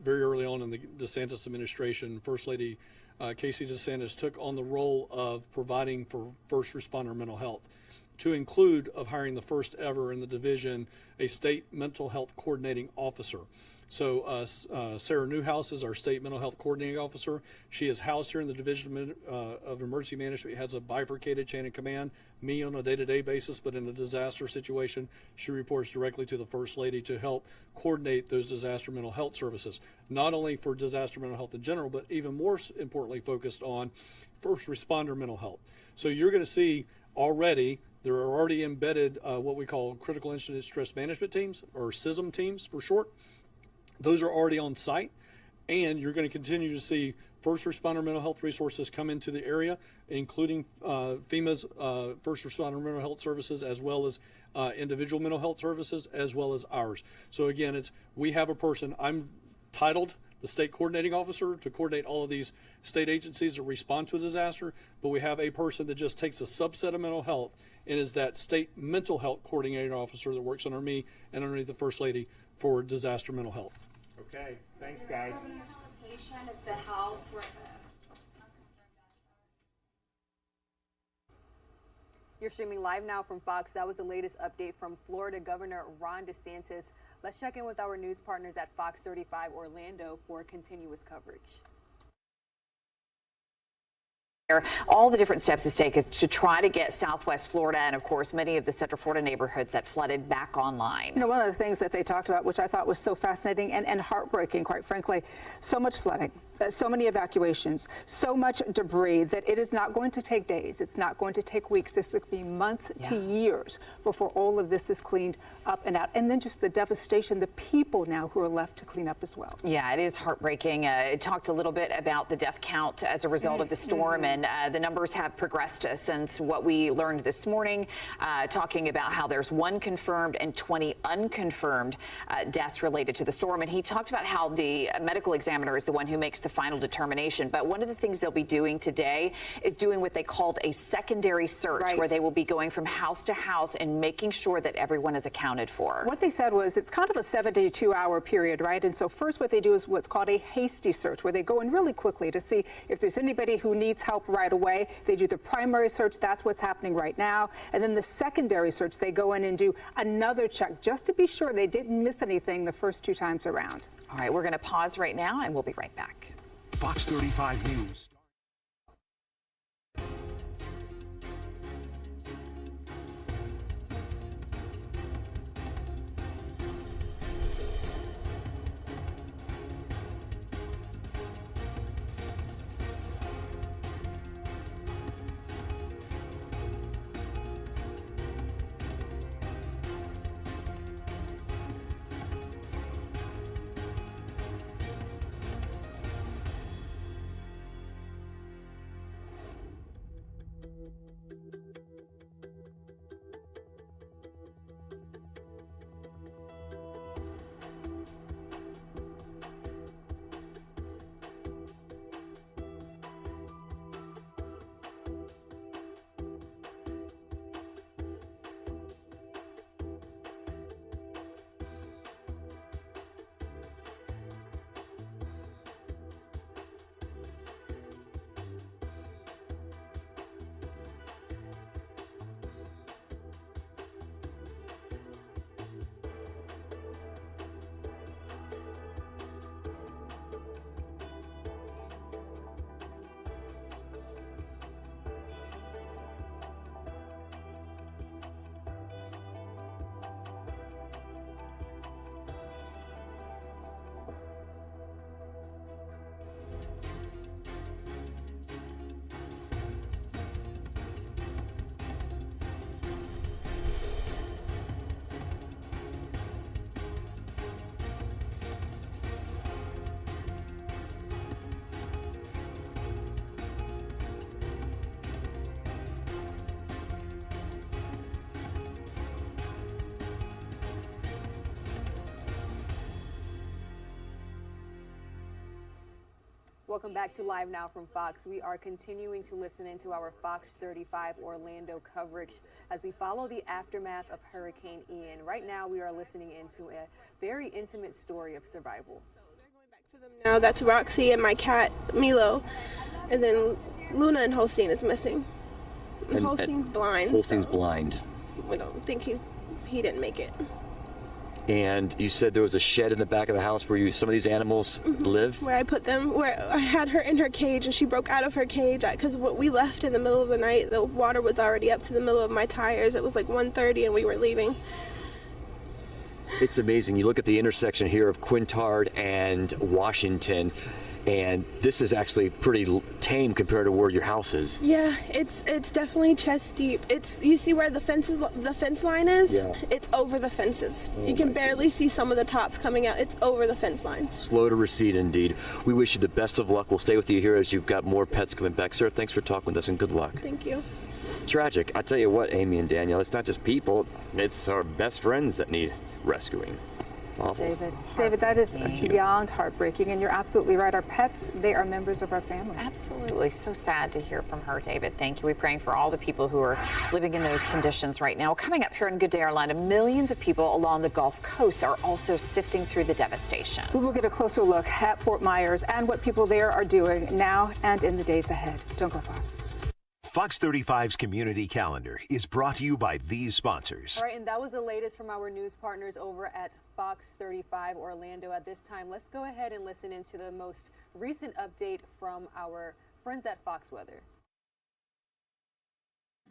very early on in the DeSantis administration, First Lady Casey DeSantis took on the role of providing for first responder mental health, to include of hiring the first ever in the division a state mental health coordinating officer. So Sarah Newhouse is our state mental health coordinating officer. She is housed here in the Division of Emergency Management. Has a bifurcated chain of command, me on a day-to-day basis, but in a disaster situation, she reports directly to the First Lady to help coordinate those disaster mental health services, not only for disaster mental health in general, but even more importantly focused on first responder mental health. So you're going to see already, there are already embedded what we call critical incident stress management teams, or CISM teams for short. Those are already on site, and you're going to continue to see first responder mental health resources come into the area, including FEMA's first responder mental health services, as well as individual mental health services, as well as ours. So again, we have a person, I'm titled the state coordinating officer to coordinate all of these state agencies that respond to a disaster, but we have a person that just takes a subset of mental health and is that state mental health coordinating officer that works under me and underneath the First Lady for disaster mental health. Okay, thanks guys. At the house where you're streaming live now from Fox. That was the latest update from Florida Governor Ron DeSantis. Let's check in with our news partners at Fox 35 Orlando for continuous coverage. All the different steps to take is to try to get Southwest Florida and, of course, many of the Central Florida neighborhoods that flooded back online. You know, one of the things that they talked about, which I thought was so fascinating and heartbreaking, quite frankly, so much flooding, so many evacuations, so much debris that it is not going to take days. It's not going to take weeks. This could be months to years before all of this is cleaned up and out. And then just the devastation, the people now who are left to clean up as well. Yeah, it is heartbreaking. It talked a little bit about the death count as a result of the storm, and the numbers have progressed since what we learned this morning, talking about how there's 1 confirmed and 20 unconfirmed deaths related to the storm. And he talked about how the medical examiner is the one who makes the final determination. But one of the things they'll be doing today is doing what they called a secondary search, where they will be going from house to house and making sure that everyone is accounted for. What they said was it's kind of a 72-hour period, right? And so first what they do is what's called a hasty search, where they go in really quickly to see if there's anybody who needs help right away. They do the primary search. That's what's happening right now. And then the secondary search, they go in and do another check just to be sure they didn't miss anything the first 2 times around. All right, we're going to pause right now and we'll be right back. Fox 35 News. Welcome back to Live Now from Fox. We are continuing to listen into our Fox 35 Orlando coverage as we follow the aftermath of Hurricane Ian. Right now, we are listening into a very intimate story of survival. them now. That's Roxy and my cat Milo, and then Luna and Holstein is missing. And Holstein's blind. Holstein's blind. We don't think he didn't make it. And you said there was a shed in the back of the house where some of these animals live? Where I put them, where I had her in her cage and she broke out of her cage because we left in the middle of the night. The water was already up to the middle of my tires. It was like 1:30 and we were leaving. It's amazing. You look at the intersection here of Quintard and Washington, and this is actually pretty tame compared to where your house is. Yeah, it's definitely chest deep. You see where the fence line is? Yeah. It's over the fences. You can barely see some of the tops coming out. It's over the fence line. Slow to recede indeed. We wish you the best of luck. We'll stay with you here as you've got more pets coming back. Sir, thanks for talking with us and good luck. Thank you. Tragic. I tell you what, Amy and Danielle, it's not just people, it's our best friends that need rescuing. Awful. David, that is beyond heartbreaking, and you're absolutely right. Our pets, they are members of our families. Absolutely. So sad to hear from her, David. Thank you. We're praying for all the people who are living in those conditions right now. Coming up here in Good Day, Orlando, millions of people along the Gulf Coast are also sifting through the devastation. We will get a closer look at Fort Myers and what people there are doing now and in the days ahead. Don't go far. Fox 35's Community Calendar is brought to you by these sponsors. All right, and that was the latest from our news partners over at Fox 35 Orlando. At this time, let's go ahead and listen into the most recent update from our friends at Fox Weather.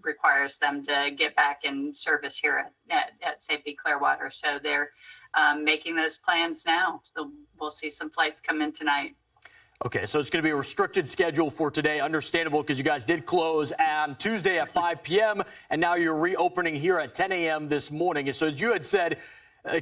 Requires them to get back in service here at St. Pete Clearwater. So they're making those plans now. So we'll see some flights come in tonight. Okay, so it's going to be a restricted schedule for today. Understandable, because you guys did close on Tuesday at 5 p.m., and now you're reopening here at 10 a.m. this morning. And so as you had said,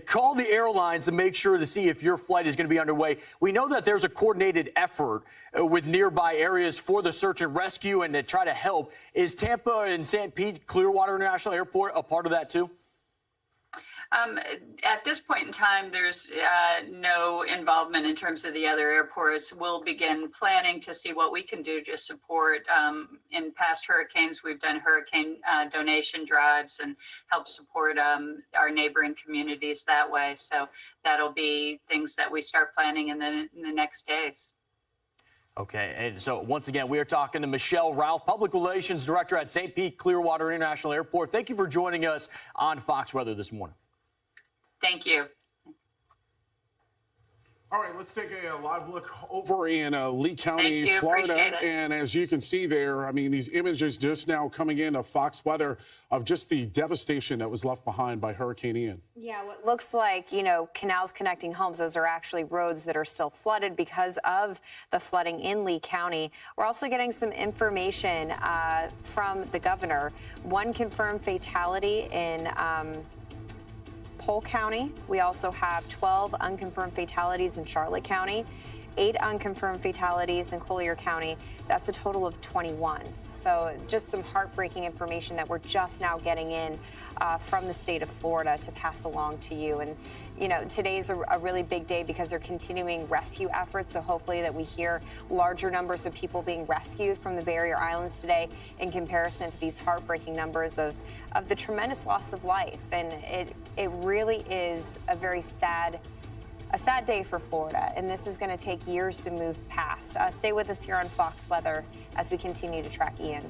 call the airlines to make sure to see if your flight is going to be underway. We know that there's a coordinated effort with nearby areas for the search and rescue and to try to help. Is Tampa and St. Pete Clearwater International Airport a part of that too? At this point in time, there's no involvement in terms of the other airports. We'll begin planning to see what we can do to support. In past hurricanes, we've done hurricane donation drives and help support our neighboring communities that way. So that'll be things that we start planning in the next days. Okay, and so once again, we are talking to Michelle Ralph, Public Relations Director at St. Pete Clearwater International Airport. Thank you for joining us on Fox Weather this morning. Thank you. All right, let's take a live look over in Lee County, Thank you. Florida. Appreciate it. And as you can see there, I mean, these images just now coming in of Fox Weather of just the devastation that was left behind by Hurricane Ian. Yeah, what looks like, canals connecting homes, those are actually roads that are still flooded because of the flooding in Lee County. We're also getting some information from the governor. One confirmed fatality in Polk County. We also have 12 unconfirmed fatalities in Charlotte County, 8 unconfirmed fatalities in Collier County. That's a total of 21. So just some heartbreaking information that we're just now getting in from the state of Florida to pass along to you. And, today's a really big day because they're continuing rescue efforts. So hopefully that we hear larger numbers of people being rescued from the barrier islands today in comparison to these heartbreaking numbers of the tremendous loss of life. And it really is a very sad day for Florida, and this is going to take years to move past. Stay with us here on Fox Weather as we continue to track Ian.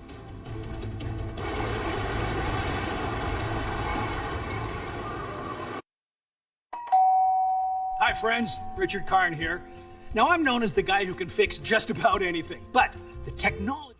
Hi friends, Richard Karn here. Now I'm known as the guy who can fix just about anything, but the technology.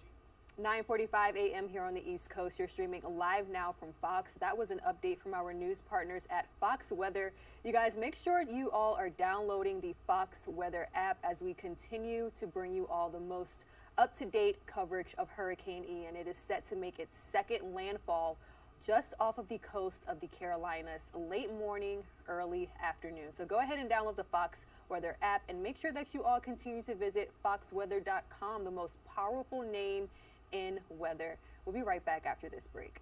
9:45 a.m. here on the East Coast. You're streaming live now from Fox. That was an update from our news partners at Fox Weather. You guys, make sure you all are downloading the Fox Weather app as we continue to bring you all the most up-to-date coverage of Hurricane Ian. It is set to make its second landfall just off of the coast of the Carolinas, late morning, early afternoon. So go ahead and download the Fox Weather app and make sure that you all continue to visit foxweather.com, the most powerful name in weather. We'll be right back after this break.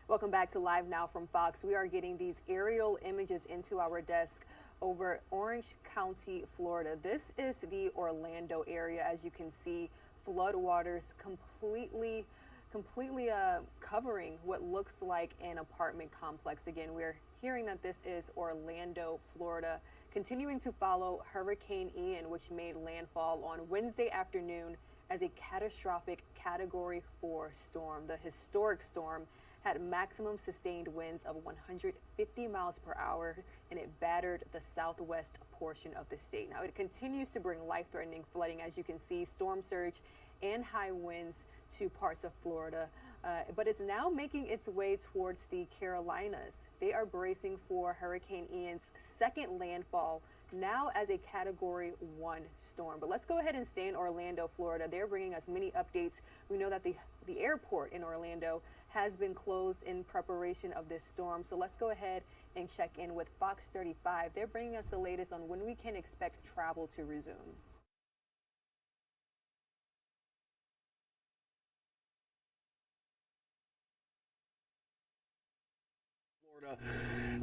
Welcome back to Live Now from Fox. We are getting these aerial images into our desk over Orange County, Florida. This is the Orlando area. As you can see, floodwaters completely covering what looks like an apartment complex. Again, we're hearing that this is Orlando, Florida. Continuing to follow Hurricane Ian, which made landfall on Wednesday afternoon as a catastrophic Category 4 storm. The historic storm had maximum sustained winds of 150 miles per hour, and it battered the southwest portion of the state. Now, it continues to bring life-threatening flooding. As you can see, storm surge and high winds to parts of Florida, but it's now making its way towards the Carolinas. They are bracing for Hurricane Ian's second landfall, now as a Category 1 storm. But let's go ahead and stay in Orlando, Florida. They're bringing us many updates. We know that the airport in Orlando has been closed in preparation of this storm. So let's go ahead and check in with Fox 35. They're bringing us the latest on when we can expect travel to resume.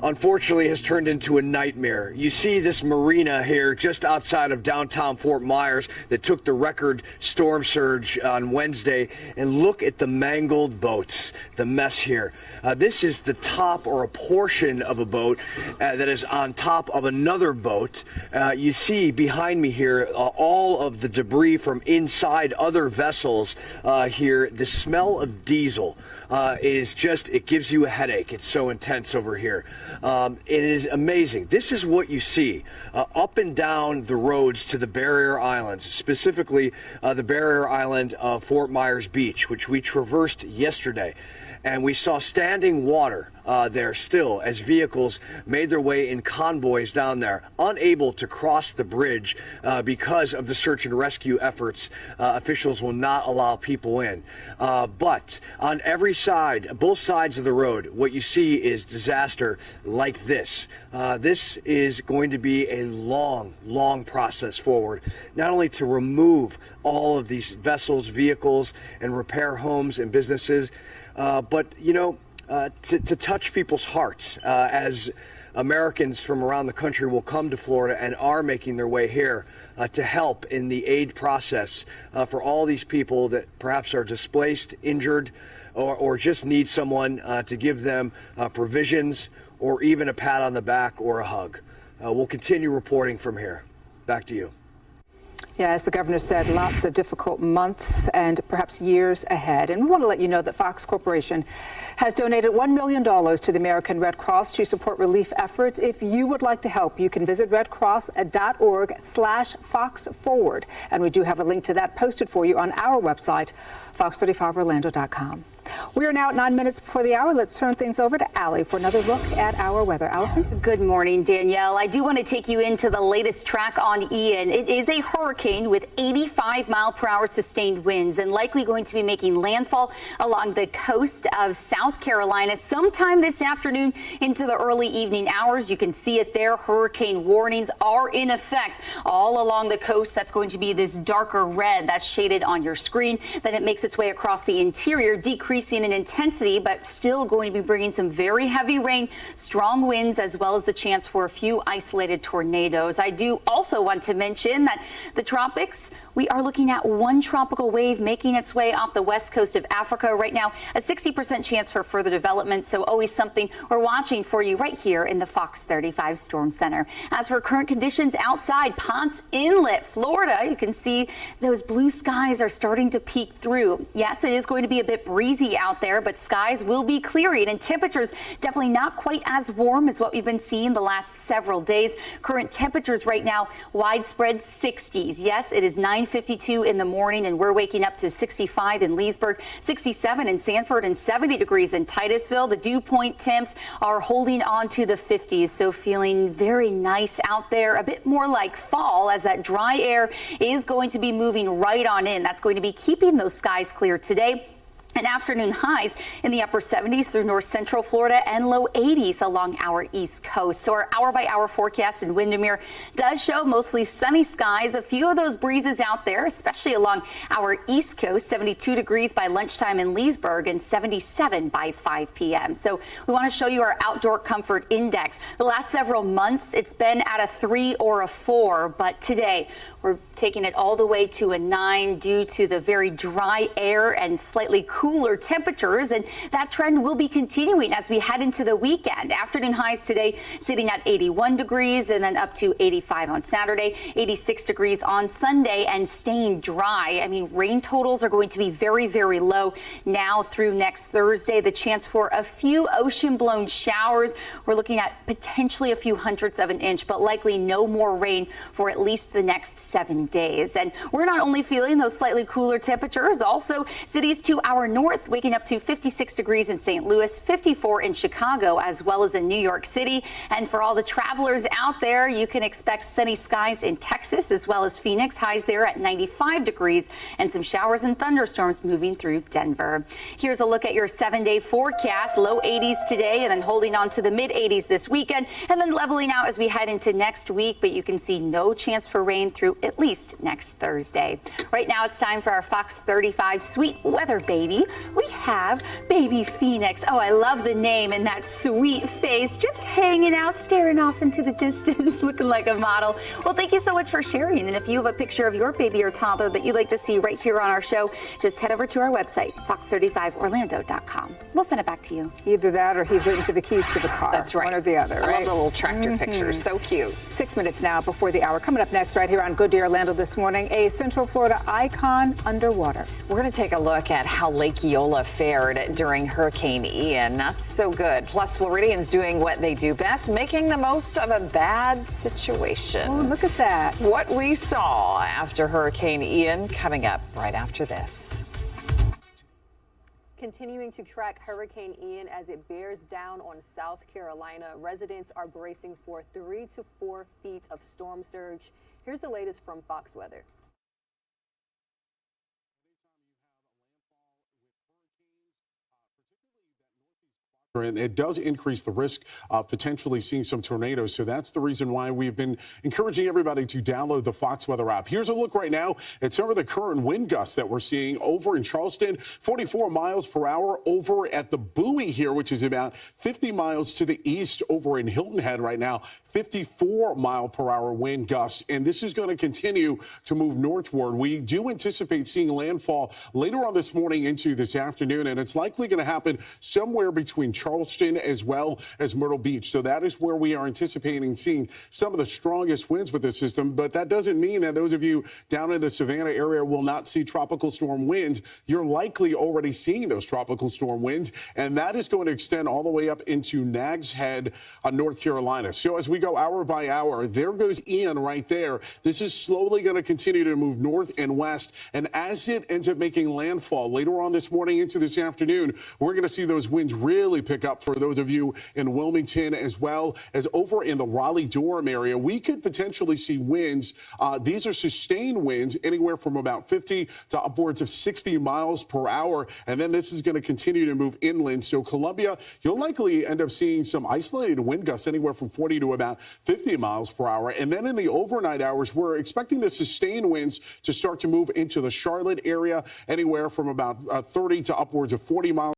Unfortunately has turned into a nightmare. You see this marina here just outside of downtown Fort Myers that took the record storm surge on Wednesday, and look at the mangled boats, the mess here. This is the top or a portion of a boat that is on top of another boat. You see behind me here all of the debris from inside other vessels here. The smell of diesel is just, it gives you a headache. It's so intense over here. It is amazing. This is what you see up and down the roads to the barrier islands, specifically the barrier island of Fort Myers Beach, which we traversed yesterday. And we saw standing water there still as vehicles made their way in convoys down there, unable to cross the bridge because of the search and rescue efforts. Officials will not allow people in. But on every side, both sides of the road, what you see is disaster like this. This is going to be a long process forward, not only to remove all of these vessels, vehicles, and repair homes and businesses, but, you know, to touch people's hearts as Americans from around the country will come to Florida and are making their way here to help in the aid process for all these people that perhaps are displaced, injured, or just need someone to give them provisions or even a pat on the back or a hug. We'll continue reporting from here. Back to you. Yeah, as the governor said, lots of difficult months and perhaps years ahead. And we want to let you know that Fox Corporation has donated $1 million to the American Red Cross to support relief efforts. If you would like to help, you can visit redcross.org/FoxForward. And we do have a link to that posted for you on our website, fox35orlando.com. We are now at 9 minutes before the hour. Let's turn things over to Allie for another look at our weather. Allison? Good morning, Danielle. I do want to take you into the latest track on Ian. It is a hurricane with 85-mile-per-hour sustained winds and likely going to be making landfall along the coast of South Carolina sometime this afternoon into the early evening hours. You can see it there. Hurricane warnings are in effect all along the coast. That's going to be this darker red that's shaded on your screen. Then it makes its way across the interior, decreasing in intensity, but still going to be bringing some very heavy rain, strong winds, as well as the chance for a few isolated tornadoes. I do also want to mention that the tropics, we are looking at one tropical wave making its way off the west coast of Africa right now, a 60% chance for further development. So always something we're watching for you right here in the Fox 35 Storm Center. As for current conditions outside Ponce Inlet, Florida, you can see those blue skies are starting to peek through. Yes, it is going to be a bit breezy out there, but skies will be clearing and temperatures definitely not quite as warm as what we've been seeing the last several days. Current temperatures right now, widespread 60s. Yes, it is 9:52 in the morning and we're waking up to 65 in Leesburg, 67 in Sanford, and 70 degrees in Titusville. The dew point temps are holding on to the 50s, so feeling very nice out there, a bit more like fall as that dry air is going to be moving right on in. That's going to be keeping those skies clear today. And afternoon highs in the upper 70s through north central Florida and low 80s along our east coast. So our hour-by-hour forecast in Windermere does show mostly sunny skies. A few of those breezes out there, especially along our east coast. 72 degrees by lunchtime in Leesburg and 77 by 5 p.m. So we want to show you our outdoor comfort index. The last several months, it's been at a 3 or a 4, but today we're taking it all the way to a 9 due to the very dry air and slightly cooler temperatures, and that trend will be continuing as we head into the weekend. Afternoon highs today sitting at 81 degrees and then up to 85 on Saturday, 86 degrees on Sunday, and staying dry. I mean, rain totals are going to be very, very low now through next Thursday. The chance for a few ocean-blown showers. We're looking at potentially a few hundredths of an inch, but likely no more rain for at least the next 7 days. And we're not only feeling those slightly cooler temperatures, also cities to our north waking up to 56 degrees in St. Louis, 54 in Chicago, as well as in New York City. And for all the travelers out there, you can expect sunny skies in Texas as well as Phoenix, highs there at 95 degrees, and some showers and thunderstorms moving through Denver. Here's a look at your 7-day forecast. Low 80s today and then holding on to the mid 80s this weekend, and then leveling out as we head into next week. But you can see no chance for rain through at least next Thursday. Right now it's time for our Fox 35 sweet weather baby. We have baby Phoenix. Oh, I love the name and that sweet face, just hanging out, staring off into the distance, looking like a model. Well, thank you so much for sharing. And if you have a picture of your baby or toddler that you'd like to see right here on our show, just head over to our website, fox35orlando.com. We'll send it back to you. Either that or he's waiting for the keys to the car. That's right. One or the other, right? I love the little tractor pictures. So cute. 6 minutes now before the hour. Coming up next right here on Good Day Orlando this morning, a Central Florida icon underwater. We're going to take a look at how Lake Eola fared during Hurricane Ian. Not so good. Plus, Floridians doing what they do best, making the most of a bad situation. Oh, look at that. What we saw after Hurricane Ian coming up right after this. Continuing to track Hurricane Ian as it bears down on South Carolina, residents are bracing for 3 to 4 feet of storm surge. Here's the latest from Fox Weather. And it does increase the risk of potentially seeing some tornadoes. So that's the reason why we've been encouraging everybody to download the Fox Weather app. Here's a look right now at some of the current wind gusts that we're seeing over in Charleston. 44 miles per hour over at the buoy here, which is about 50 miles to the east over in Hilton Head right now. 54 mile per hour wind gusts. And this is going to continue to move northward. We do anticipate seeing landfall later on this morning into this afternoon. And it's likely going to happen somewhere between Charleston as well as Myrtle Beach. So that is where we are anticipating seeing some of the strongest winds with the system. But that doesn't mean that those of you down in the Savannah area will not see tropical storm winds. You're likely already seeing those tropical storm winds, and that is going to extend all the way up into Nags Head, North Carolina. So as we go hour by hour, there goes Ian right there. This is slowly going to continue to move north and west. And as it ends up making landfall later on this morning into this afternoon, we're going to see those winds really pick up for those of you in Wilmington as well as over in the Raleigh-Durham area. We could potentially see winds. These are sustained winds anywhere from about 50 to upwards of 60 miles per hour. And then this is going to continue to move inland. So Columbia, you'll likely end up seeing some isolated wind gusts anywhere from 40 to about 50 miles per hour. And then in the overnight hours, we're expecting the sustained winds to start to move into the Charlotte area anywhere from about 30 to upwards of 40 miles.